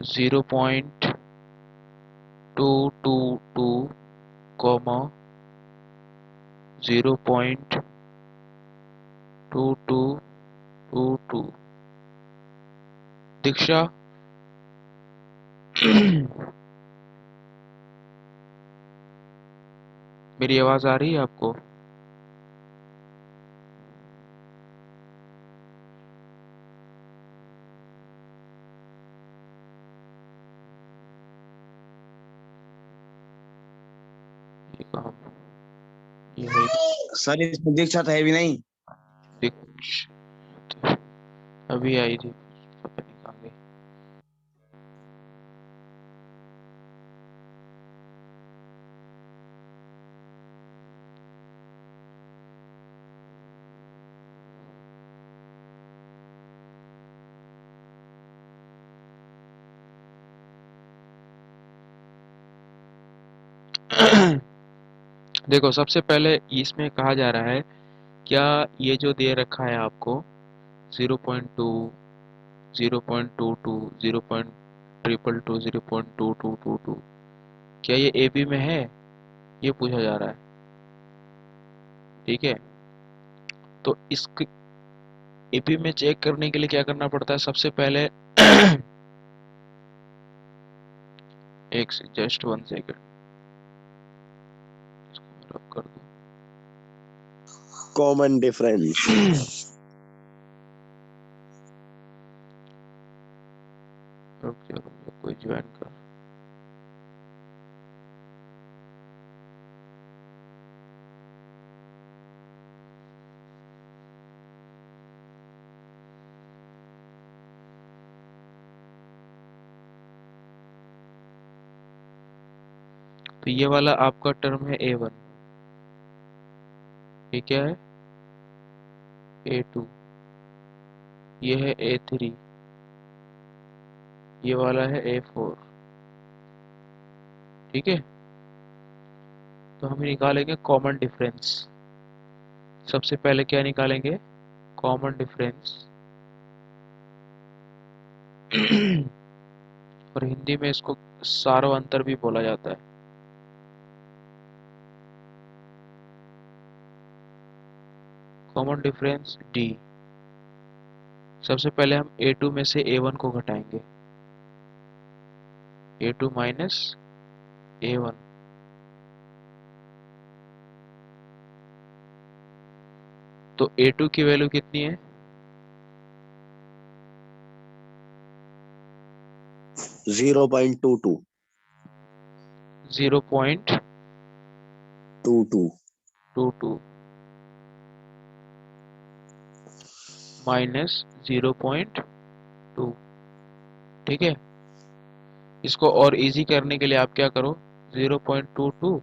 0.222 comma 0.2222। दीक्षा मेरी आवाज आ रही है आपको? ये कहाँ? ये है सर इसमें दीक्षा तो है भी नहीं। दीक्षा, अभी आई थी, पता नहीं कहाँ गई। देखो, सबसे पहले इसमें कहा जा रहा है, क्या ये जो दे रखा है आपको 0.2, 0.22, 0.222, 0.2222, क्या ये ए बी में है? ये पूछा जा रहा है। ठीक है, तो इस ए बी में चेक करने के लिए क्या करना पड़ता है? सबसे पहले एक जस्ट 1 सेकेंड, इसको रब कर दो। Common difference. रुक जा, कोई ज्वाइन कर। तो ये वाला आपका टर्म है A1, ये क्या है? A2, ये है A3, ये वाला है A4। ठीक है, तो हम निकालेंगे कॉमन डिफरेंस। सबसे पहले क्या निकालेंगे? Common difference. और हिंदी में इसको सार्वअंतर भी बोला जाता है। Common difference D. सबसे पहले हम A2 में से A1 को घटाएंगे, A2 माइनस A1। तो A2 की वैल्यू कितनी है? 0.22 0.22 22 माइनस 0.2। ठीक है, इसको और इजी करने के लिए आप क्या करो, 0.22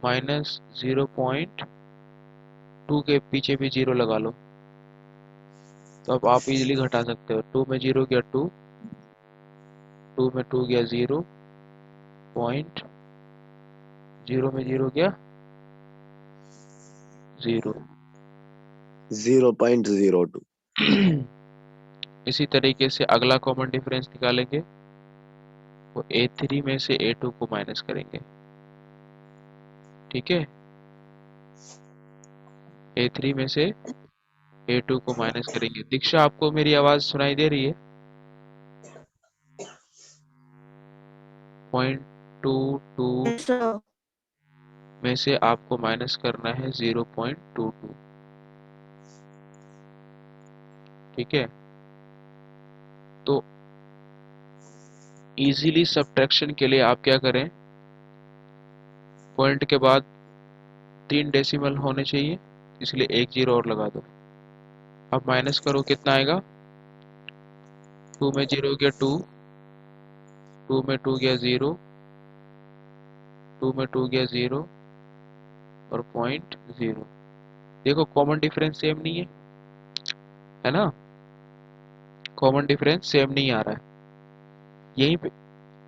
माइनस 0.2 के पीछे भी जीरो लगा लो, तो अब आप इजीली घटा सकते हो। 2 में 0 गया 2, 2 में 2 गया 0, पॉइंट 0 में 0 गया 0। 0.02 इसी तरीके से अगला कॉमन डिफरेंस निकालेंगे, वो A3 में से A2 को माइनस करेंगे। ठीक है, A3 में से A2 को माइनस करेंगे। दीक्षा, आपको मेरी आवाज सुनाई दे रही है? 0.22 So, में से आपको माइनस करना है 0.22। ठीक है, तो इजीली सब्ट्रैक्शन के लिए आप क्या करें, पॉइंट के बाद 3 डेसिमल होने चाहिए, इसलिए एक जीरो और लगा दो। अब माइनस करो, कितना आएगा? 2 में 0 गया 2, 2 में 2 गया 0, 2 में 2 गया 0 और पॉइंट 0। देखो, कॉमन डिफरेंस सेम नहीं है ना? कॉमन डिफरेंस सेम नहीं आ रहा है। यहीं पे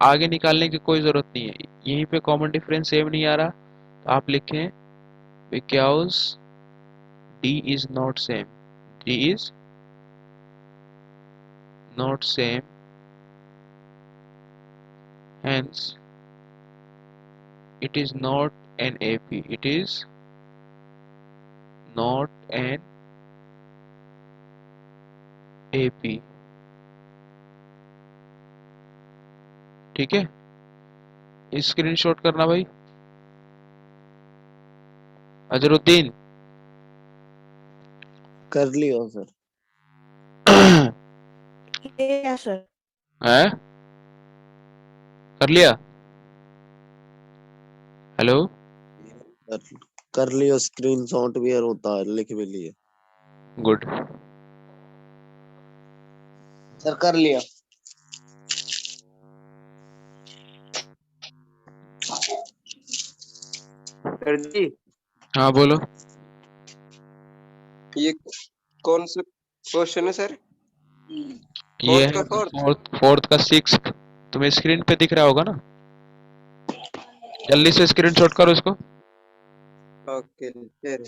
आगे निकालने की कोई ज़रूरत नहीं है, यहीं पे कॉमन डिफरेंस सेम नहीं आ रहा, तो आप लिखें because D is not same, D is not same hence it is not an AP, it is not an AP। ठीक है, स्क्रीनशॉट करना भाई। अजरुद्दीन कर लियो सर। Yeah, sir. है, कर लिया? हेलो, कर, कर लियो, स्क्रीनशॉट भी होता है, लिख भी लिए। गुड। सर कर लिया। सर जी, हाँ बोलो। ये कौन सा क्वेश्चन है सर? ये फोर्थ का है फोर्थ? फोर्थ का सिक्स्थ। तुम्हें स्क्रीन पे दिख रहा होगा ना, जल्दी से स्क्रीनशॉट करो इसको। Okay sir.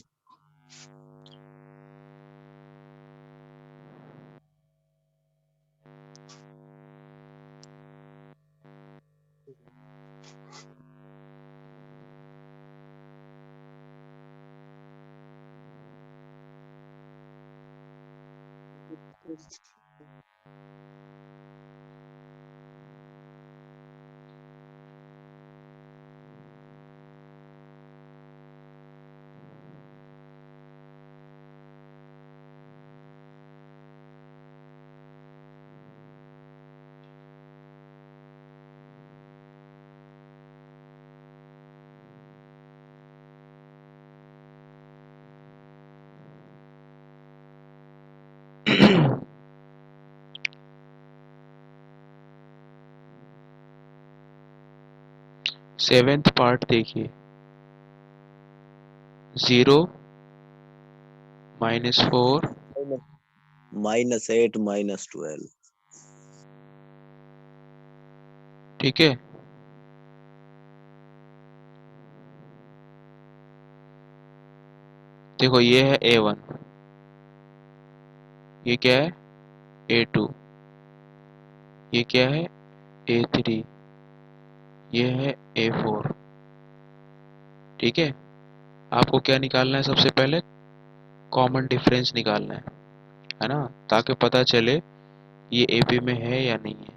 सेवेंथ पार्ट देखिए। 0 -4 -8 -12। ठीक है, देखो ये है A1, ये क्या है A2, ये क्या है A3, ये है A4। ठीक है, आपको क्या निकालना है? सबसे पहले कॉमन डिफरेंस निकालना है ना, ताकि पता चले ये AP में है या नहीं है।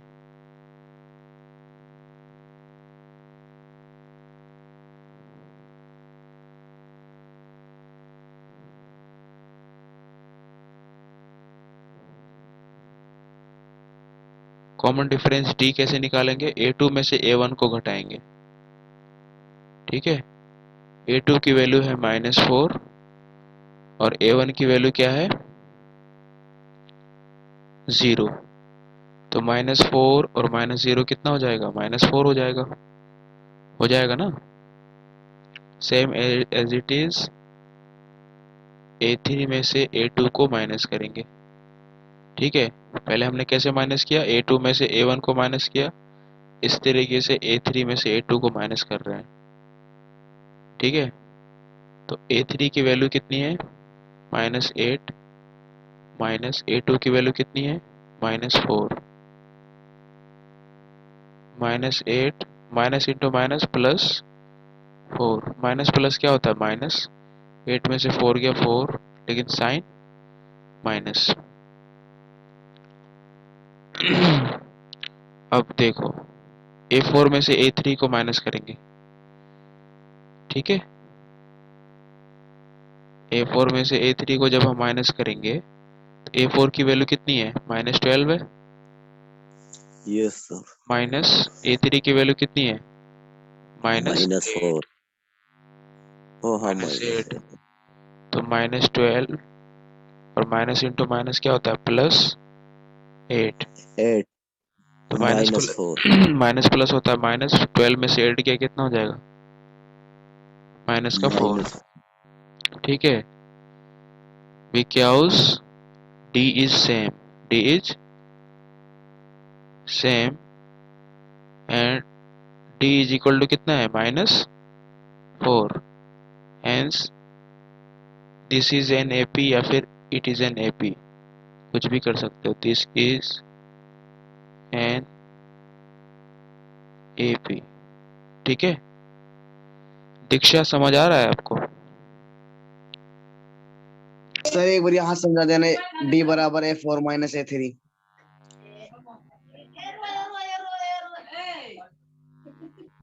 कॉमन डिफरेंस D कैसे निकालेंगे? A2 में से A1 को घटाएंगे। ठीक है, A2 की वैल्यू है -4 और A1 की वैल्यू क्या है 0। तो -4 और -0 कितना हो जाएगा? -4 हो जाएगा ना। Same as it is A3 में से A2 को माइनस करेंगे। ठीक है, पहले हमने कैसे माइनस किया? A2 में से A1 को माइनस किया, इस तरीके से A3 में से A2 को माइनस कर रहे हैं। ठीक है, तो A3 की वैल्यू कितनी है -8, माइनस A2 की वैल्यू कितनी है -4, -8 minus into minus plus 4। Minus plus क्या होता है? माइनस। 8 में से 4 गया 4, लेकिन साइन माइनस। अब देखो A4 में से A3 को माइनस करेंगे। ठीक है, A4 में से A3 को जब हम माइनस करेंगे तो A4 की वैल्यू कितनी है -12 है, यस सर। माइनस A3 की वैल्यू कितनी है -8। -4। ओ हाँ, -8, -8। तो -12 और माइनस इंटू माइनस क्या होता है +8। 8 तो माइनस -4 माइनस प्लस होता है, -12 में से 8 गया कितना हो जाएगा माइनस का 4। माइनस। ठीक है, because D is same, D is same and D is equal to कितना है -4, hence this is an AP या फिर it is an AP, कुछ भी कर सकते हो। This is N A P. ठीक है, दीक्षा समझ आ रहा है आपको? सर एक बार यहाँ समझा देना, डी बराबर है 4 माइनस ए 3।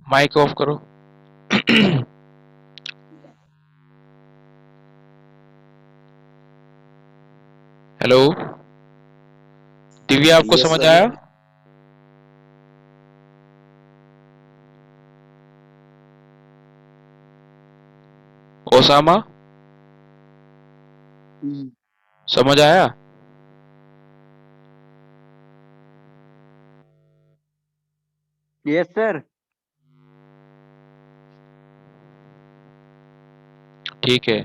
माइक ऑफ करो। हेलो दिव्या, आपको यस समझ सर। आया? ओसामा समझ आया? Yes sir. ठीक है,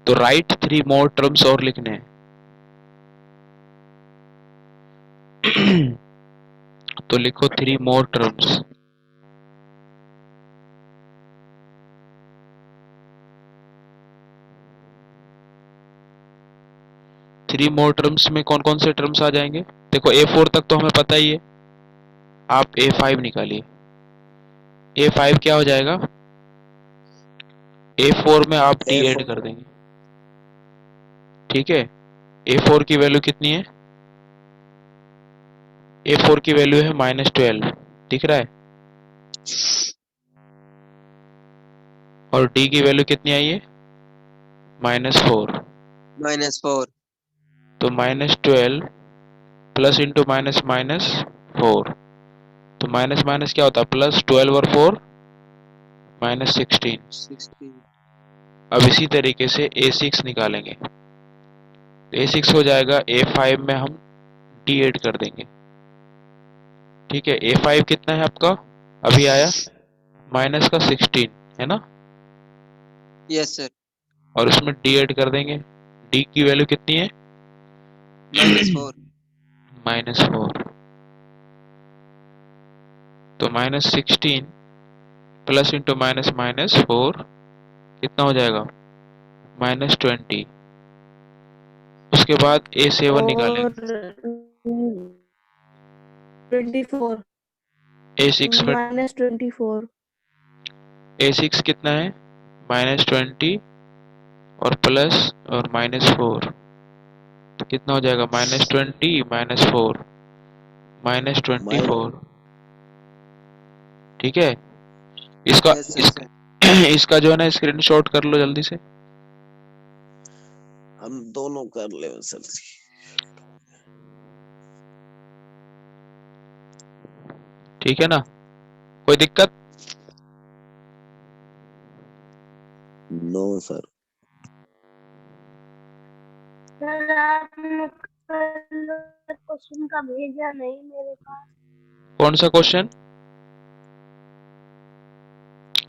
तो राइट 3 मोर टर्म्स और लिखने हैं। तो लिखो 3 मोर टर्म्स। थ्री मोर टर्म्स में कौन कौन से टर्म्स आ जाएंगे? देखो A4 तक तो हमें पता ही है, आप A5 निकालिए। A5 क्या हो जाएगा? A4 में आप D ऐड कर देंगे। ठीक है, A4 की वैल्यू कितनी है? A4 की वैल्यू है -12, दिख रहा है? और D की वैल्यू कितनी आई है? -4। -4। तो -12 प्लस इंटू माइनस माइनस 4, तो माइनस माइनस क्या होता है? प्लस 12 और 4 -16। 16। अब इसी तरीके से A6 निकालेंगे। A6 हो जाएगा, A5 में हम D ऐड कर देंगे। ठीक है, A5 कितना है आपका? अभी आया माइनस का 16, है ना? Yes sir. और उसमें D ऐड कर देंगे। D की वैल्यू कितनी है? -4। -4। तो -16 प्लस इंटू माइनस माइनस 4 कितना हो जाएगा? -20। उसके बाद A7 और निकालेंगे। 24 A6 में -24 A6 कितना है? -20 और प्लस और -4, तो कितना हो जाएगा? -20 -4 -24। ठीक है, इसका यस सर सर। इसका जो है ना स्क्रीनशॉट कर लो जल्दी से। हम दोनों कर ले सर जी। ठीक है ना, कोई दिक्कत? No sir. सर आपने क्वेश्चन का भेजा नहीं मेरे पास। कौन सा क्वेश्चन?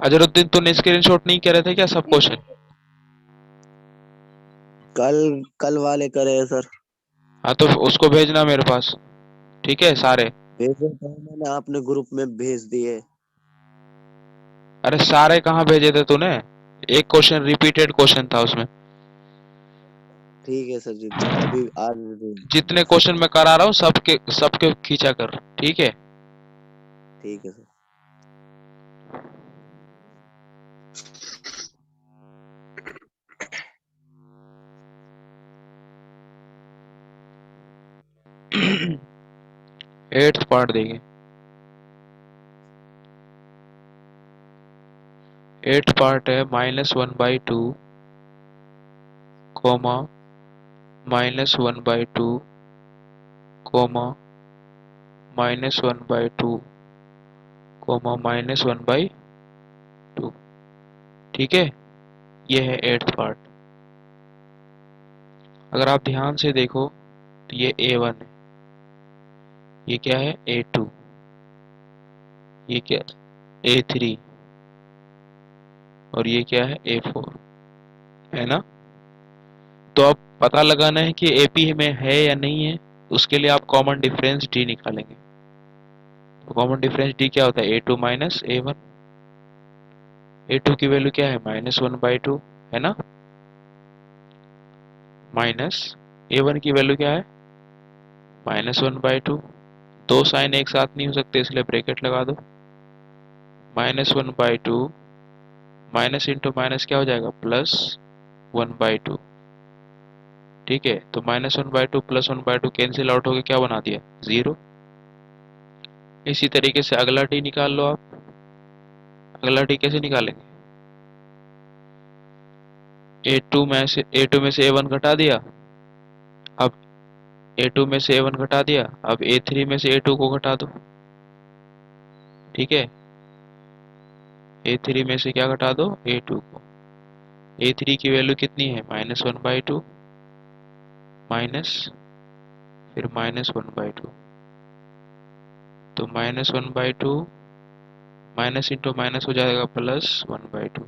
अजरुद्दीन, तूने स्क्रीनशॉट नहीं कर रहे थे क्या सब क्वेश्चन? कल कल वाले करे हैं सर। हाँ, तो उसको भेजना मेरे पास। ठीक है, सारे। भेजे थे मैंने, आपने ग्रुप में भेज दिए। अरे सारे कहाँ भेजे थे तूने? एक क्वेश्चन रिपीटेड क्वेश्चन था उसमें। ठीक है सर जी, अभी आज। जितने क्वेश्चन मैं करा रहा हूँ सबके सबके खींचा कर। ठीक है, ठीक है सर। एट्थ पार्ट देंगे। एट्थ पार्ट है -1/2 कोमा -1/2 कोमा -1/2 कोमा -1/2। ठीक है, ये है एट्थ पार्ट। अगर आप ध्यान से देखो तो ये A1 है, ये क्या है? A2, ये क्या? A3, और ये क्या है? A4, है ना? तो अब पता लगाना है कि AP में है या नहीं है, उसके लिए आप कॉमन डिफरेंस D निकालेंगे। तो कॉमन डिफरेंस D क्या होता है? A2 minus A1। A2 की वैल्यू क्या है? -1/2, है ना? माइनस A1 की वैल्यू क्या है? -1/2। दो साइन एक साथ नहीं हो सकते, इसलिए ब्रैकेट लगा दो। -1/2 माइनस इंटू माइनस क्या हो जाएगा +1/2। ठीक है, तो -1/2 +1/2 कैंसिल आउट होकर क्या बना दिया 0। इसी तरीके से अगला डी निकाल लो आप। अगला डी कैसे निकालेंगे, A2 में से A1 घटा दिया। अब A2 में से A1 घटा दिया, अब A3 में से A2 को घटा दो। ठीक है, A3 में से क्या घटा दो A2 को। A3 की वैल्यू कितनी है -1/2 माइनस फिर -1/2, तो -1/2 माइनस इंटू माइनस हो जाएगा +1/2।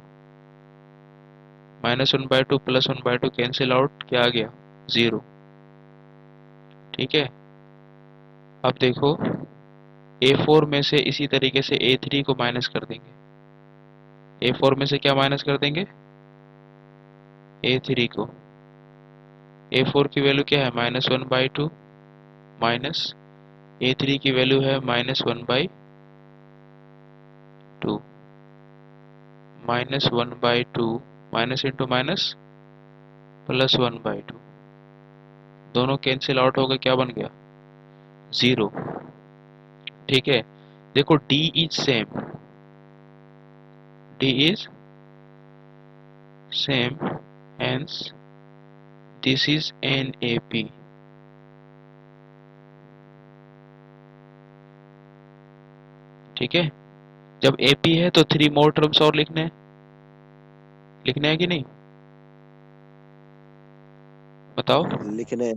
-1/2 +1/2 कैंसिल आउट, क्या आ गया 0। ठीक है, अब देखो A4 में से इसी तरीके से A3 को माइनस कर देंगे। A4 में से क्या माइनस कर देंगे A3 को। A4 की वैल्यू क्या है -1/2 माइनस A3 की वैल्यू है -1/2 -1/2 माइनस इंटू माइनस +1/2, दोनों कैंसिल आउट हो गए, क्या बन गया 0। ठीक है, देखो D is same, D is same, hence this is NAP। ठीक है, जब AP है तो 3 मोर टर्म्स और लिखने हैं कि नहीं, बताओ। लिखने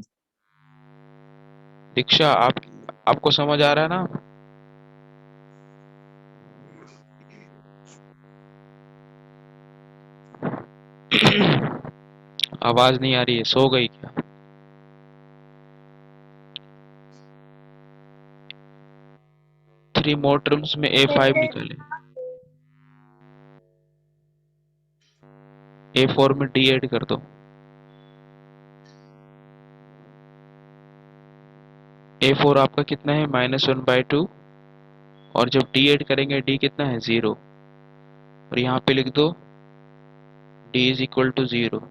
दीक्षा आपको समझ आ रहा है ना। आवाज नहीं आ रही है, सो गई क्या। 3 मोर टर्म्स में A5 निकाले, A4 में D ऐड कर दो। A4 आपका कितना है -1/2, और जब D ऐड करेंगे D कितना है 0, और यहाँ पे लिख दो D इज इक्वल टू 0,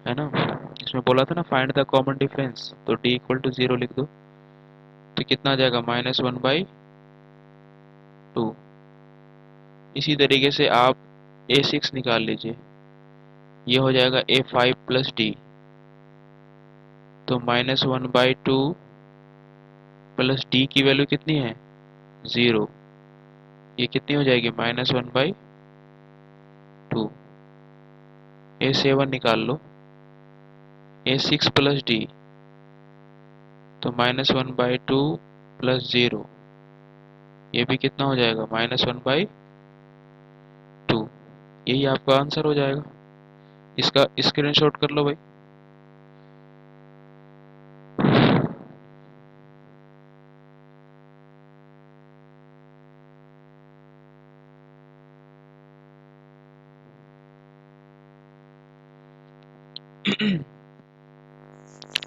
है ना। इसमें बोला था ना फाइंड द कॉमन डिफरेंस, तो D इक्वल टू 0 लिख दो, तो कितना आ जाएगा -1/2। इसी तरीके से आप A6 निकाल लीजिए, ये हो जाएगा A5 प्लस D, तो -1/2 प्लस D की वैल्यू कितनी है 0, ये कितनी हो जाएगी -1/2। A7 निकाल लो, A6 प्लस D, तो -1/2 प्लस 0, ये भी कितना हो जाएगा -1/2। यही आपका आंसर हो जाएगा। इसका स्क्रीनशॉट कर लो भाई।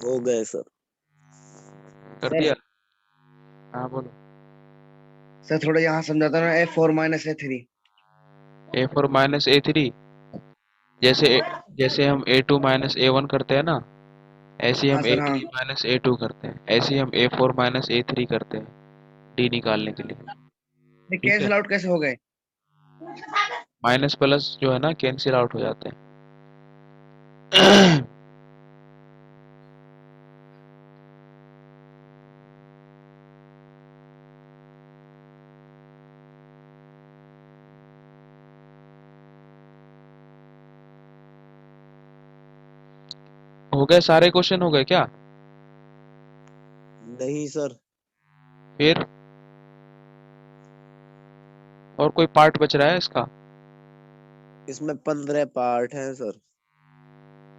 हो गए सर। कर सर दिया। हाँ बोलो। सर थोड़ा यहाँ समझाता ना A4 - A3। A4 minus A3, जैसे जैसे हम A2 माइनस A1 करते हैं ना, ऐसे ही हाँ हम सर, हाँ। A3 माइनस A2 करते हैं, ऐसे ही हम A4 माइनस A3 करते हैं D निकालने के लिए। ये ठीक है, कैंसिल आउट कैसे हो गए? माइनस प्लस जो है ना कैंसिल आउट हो जाते हैं। हो गए सारे क्वेश्चन, हो गए क्या नहीं सर, फिर, और कोई पार्ट बच रहा है इसका। इसमें 15 पार्ट हैं सर।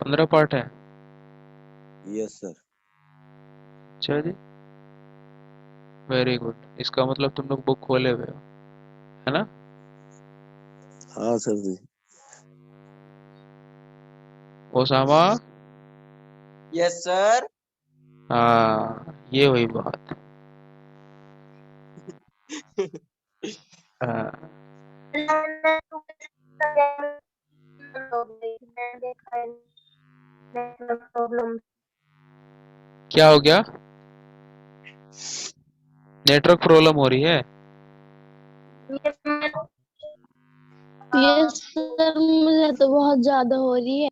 15 पार्ट है। Yes sir. अच्छा जी, वेरी गुड, इसका मतलब तुम लोग बुक खोले हुए हो, है ना। हाँ sir ji. Osama, Yes, sir. हाँ ये हुई बात। हाँ, मैंने हो गई, मैंने देखा नेटवर्क प्रॉब्लम। क्या हो गया? नेटवर्क प्रॉब्लम हो रही है? ये सर मुझे तो बहुत ज्यादा हो रही है।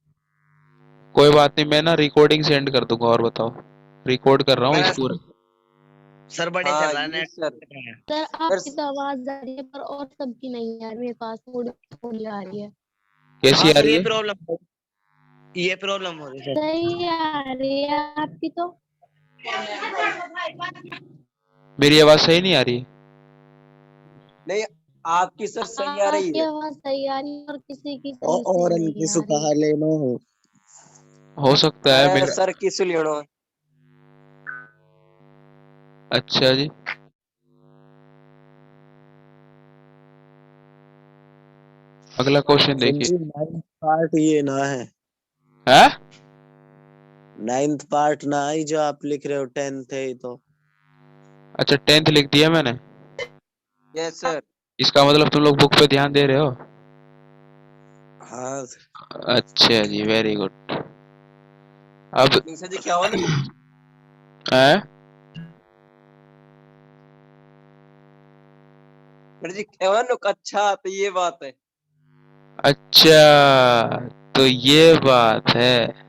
कोई बात नहीं, मैं ना रिकॉर्डिंग सेंड कर दूंगा। और बताओ, रिकॉर्ड कर रहा हूँ इस मेरा पूरे। सर बढ़िया हाँ चल रहा है yes net. Sir. Sir sir आपकी तो आवाज आ रही है पर और सबकी नहीं आ रही, मेरे पास थोड़ी आ रही है। कैसी हाँ आ सर रही है? ये प्रॉब्लम हो रही है सर। सही आ रही है आपकी तो। मेरी आवाज सही नहीं आ रही? नहीं, आपकी सर सही आ रही आपकी है। आवाज सही आ रही है और किसी की सही से और नहीं इनकी आ रही। सुखा लेना हो। हो सकता है अरे मेरा। सर किस लेनो। अच्छा जी। अगला क्वेश्चन सर देखिए। जी 9th पार्ट ये ना है। है? 9th पार्ट ना ही जो आप लिख रहे हो 10th है ये तो। अच्छा, 10th लिख दिया मैंने। Yes sir. इसका मतलब तुम लोग बुक पे ध्यान दे रहे हो। हाँ अच्छा जी, वेरी गुड। अब नहीं सर जी क्या हुआ ना। है? सर जी क्या हुआ ना, अच्छा तो ये बात है। अच्छा, तो ये बात है।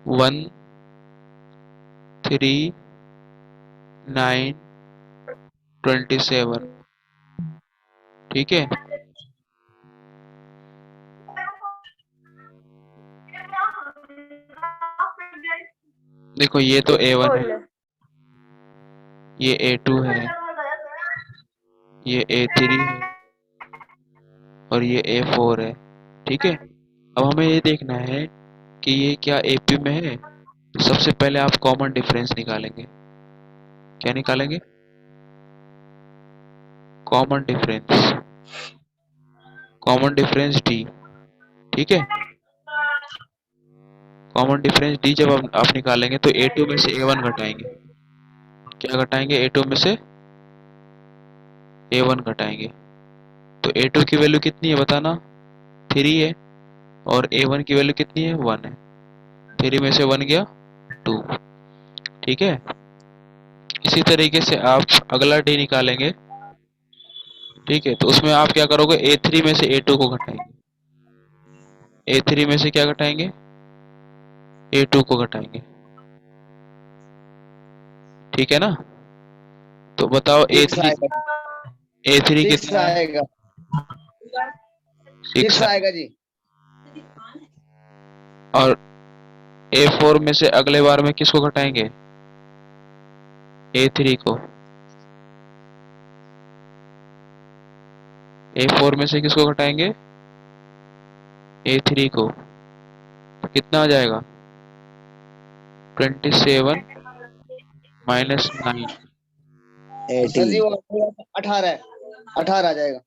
वन, 3, 9, 27। ठीक है। देखो, ये तो A1 है, ये A2 है, ये A3 है, और ये A4 है। ठीक है। अब हमें ये देखना है कि ये क्या AP में है। तो सबसे पहले आप कॉमन डिफरेंस निकालेंगे। क्या निकालेंगे? Common difference. Common difference D। ठीक है। कॉमन डिफरेंस D जब आप निकालेंगे तो A2 में से A1 घटाएंगे। क्या घटाएंगे? A2 में से A1 घटाएंगे। तो A2 की वैल्यू कितनी है बताना? 3 है। और A1 की वैल्यू कितनी है? 1 है। 3 में से 1 गया 2। ठीक है। इसी तरीके से आप अगला D निकालेंगे। ठीक है, तो उसमें आप क्या करोगे? A3 में से A2 को घटाएंगे। A3 में से क्या घटाएंगे? A2 को घटाएंगे। ठीक है ना? तो बताओ सिक्स A3। आएगा। A3 सिक्स कितना है? आएगा। 6 सिक्स है। आएगा जी। और A4 में से अगले बार में किसको घटाएंगे? A3 को। A4 में से किसको घटाएंगे? A3 को। तो कितना आ जाएगा? 27 माइनस 9। सर जी 18। वो 18 है। 18 आ जाएगा।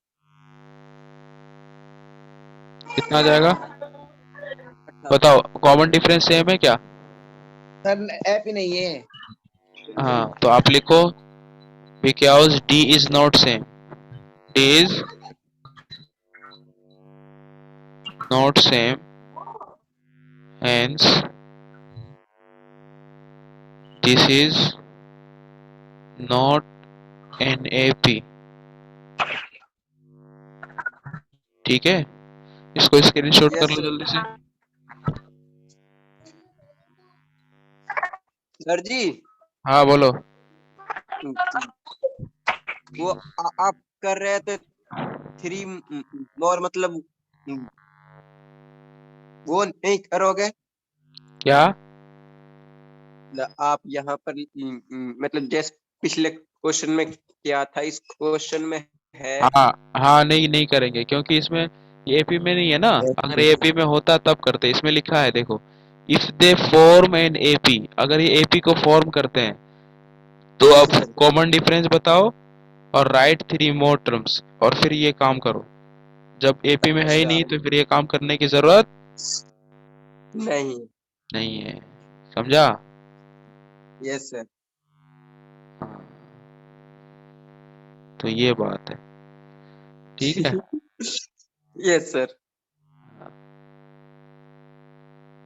कितना आ जाएगा? 18। बताओ, कॉमन डिफरेंस सेम है क्या? सर ऐप ही नहीं है। हाँ, तो आप लिखो because D is not same. D is not same, hence this is not an AP। ठीक है। इसको स्क्रीनशॉट कर यस लो सर। जल्दी से। सर जी हाँ बोलो। वो आप कर रहे थे 3 और मतलब वो नहीं करोगे। क्या? आप यहाँ पर मतलब जैसे पिछले क्वेश्चन में क्या था इस क्वेश्चन में है। हाँ हाँ, नहीं नहीं करेंगे क्योंकि इसमें ये AP में नहीं है ना। अगर ये AP में होता तब करते। इसमें लिखा है देखो, if they form an AP। अगर ये AP को फॉर्म करते हैं तो यस अब सर। कॉमन डिफरेंस बताओ और राइट 3 मोर टर्म्स, और फिर ये काम करो। जब एपी में है ही अच्छा नहीं तो फिर ये काम करने की जरूरत नहीं। नहीं है। समझा? Yes sir. हाँ, तो ये बात है। ठीक है। Yes sir.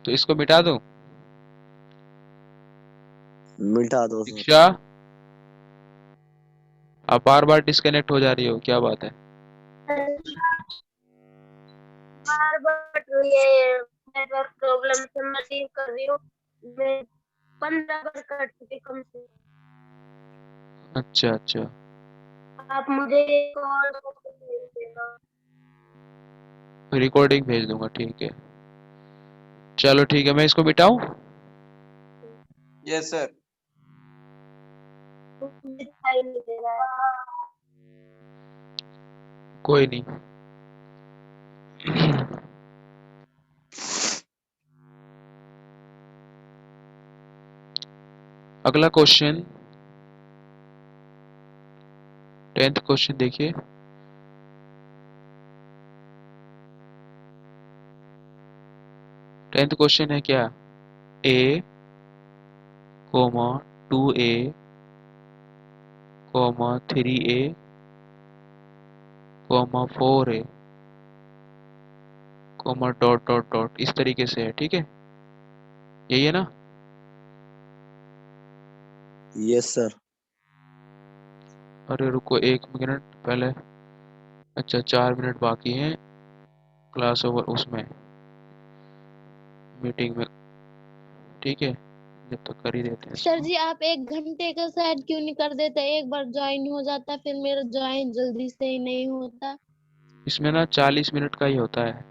तो इसको मिटा दूं? मिटा दो सर। दीक्षा, आप बार बार डिस्कनेक्ट हो जा रही हो, क्या बात है? बार बार तो ये नेटवर्क प्रॉब्लम से मैं डील कर रही हूँ। मैं 15 बार कट चुकी कम से। अच्छा अच्छा, आप मुझे कॉल करके भेज देना। रिकॉर्डिंग भेज दूंगा, ठीक है। चलो ठीक है, मैं इसको मिटाऊं? Yes sir. मुझे दिखाई नहीं दे रहा है। कोई नहीं। अगला क्वेश्चन, 10th क्वेश्चन देखिए। टेंथ क्वेश्चन है क्या? A comma 2a comma 3a comma 4a comma dot dot dot, इस तरीके से है, ठीक है? यही है ना? Yes sir. अरे रुको 1 मिनट पहले। अच्छा 4 मिनट बाकी हैं क्लास ओवर उसमें, मीटिंग में, ठीक है? जब तक कर ही देते हैं सर इसको। जी आप 1 घंटे का सेट क्यों नहीं कर देते? एक बार ज्वाइन हो जाता फिर मेरा ज्वाइन जल्दी से ही नहीं होता। इसमें ना 40 मिनट का ही होता है।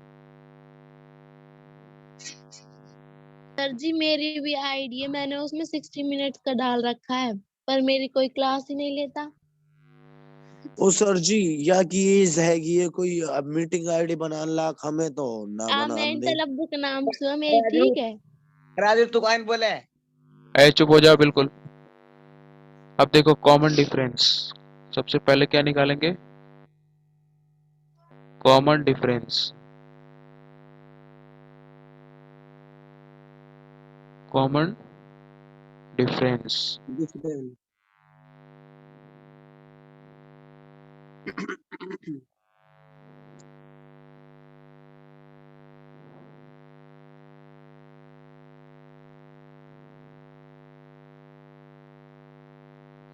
सर जी मेरी भी आईडी है, मैंने उसमें 60 मिनट्स का डाल रखा है, पर मेरी कोई क्लास ही नहीं लेता। ओ सर जी, या की एज है कि ये कोई मीटिंग आईडी बनाने लायक हमें तो ना मैं बनाने दे। इंटर के नाम से हूँ मेरी, राजू, ठीक है? राजू तू कौन बोले? ऐ चुप हो जाओ बिल्कुल। अब देखो कॉमन डिफरेंस, सबसे पहले क्या निकालेंगे? Common difference, common difference.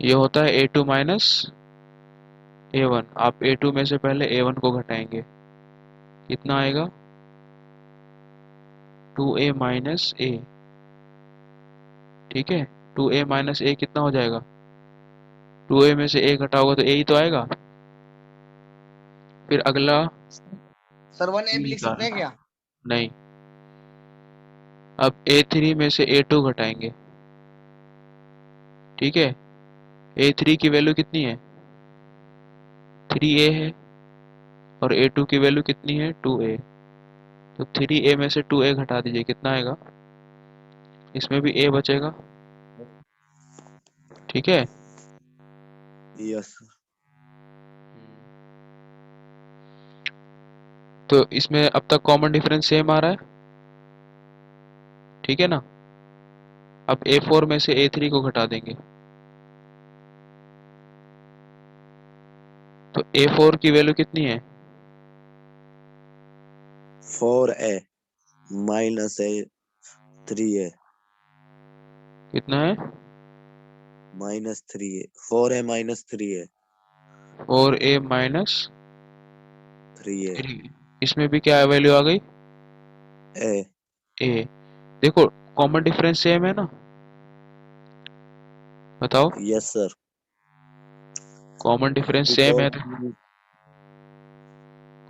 ये होता है a2 माइनस a1। आप a2 में से पहले a1 को घटाएंगे, कितना आएगा? 2a माइनस a, ठीक है? 2a माइनस a कितना हो जाएगा? 2a में से a घटाओगे तो a ही तो आएगा। फिर अगला सर 1 b लिख का, सकते हैं क्या? नहीं, अब a3 में से a2 घटाएंगे, ठीक है? a3 की वैल्यू कितनी है? 3a है, और a2 की वैल्यू कितनी है? 2a। तो 3a में से 2a घटा दीजिए, कितना आएगा? इसमें भी a बचेगा, ठीक है? यस। तो इसमें अब तक कॉमन डिफरेंस सेम आ रहा है, ठीक है ना? अब a4 में से a3 को घटा देंगे, तो a4 की वैल्यू कितनी है? 4a माइनस ए 3a कितना है? Minus 3a 4a minus 3a 4a minus 3a 3। इसमें भी क्या वैल्यू आ गई? ए। a। देखो कॉमन डिफरेंस सेम है ना? बताओ। Yes sir. Common difference same है तो, बिकॉज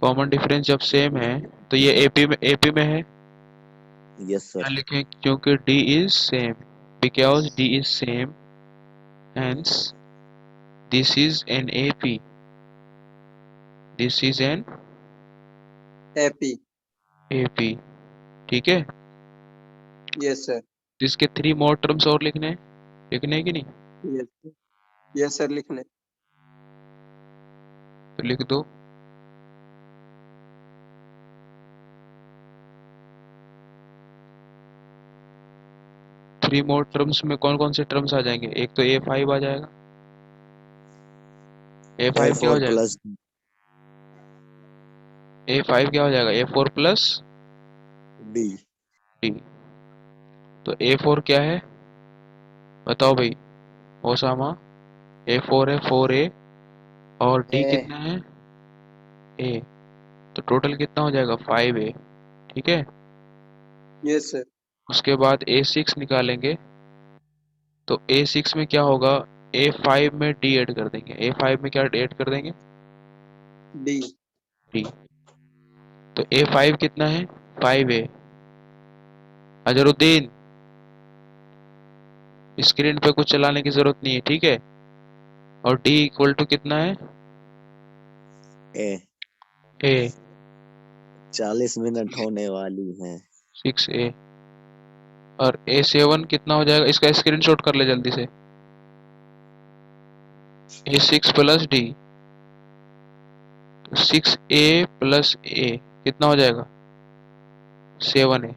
कॉमन डिफरेंस जब सेम है तो ये एपी में है। यस क्या सर। लिखें? क्योंकि d is same, because d is same, hence this is an AP, this is an happy. AP, ठीक है? Yes sir. इसके 3 मोर टर्म्स और लिखने हैं, लिखने हैं कि नहीं? यस। यस सर लिखने। तो लिख दो। थ्री मोर टर्म्स में कौन कौन से टर्म्स आ जाएंगे? एक तो A5 आ जाएगा। A5 क्या हो A4 जाएगा? प्लस A5 क्या हो जाएगा? A4 plus D। D। तो A4 क्या है बताओ भाई ओसामा? A4 है 4A और D ए कितना है? A। तो टोटल कितना हो जाएगा? 5A। ठीक है। Yes sir. उसके बाद A6 निकालेंगे तो A6 में क्या होगा? A5 में D ऐड कर देंगे। A5 में क्या ऐड कर देंगे? डी। D। तो A5 कितना है? 5A। अजरुद्दीन स्क्रीन पे कुछ चलाने की जरूरत नहीं है, ठीक है। और D इक्वल टू कितना है? ए A 40 मिनट होने वाली है। 6A। और A7 कितना हो जाएगा? इसका स्क्रीनशॉट कर ले जल्दी से। A6 plus D 6A plus A कितना हो जाएगा? 7A।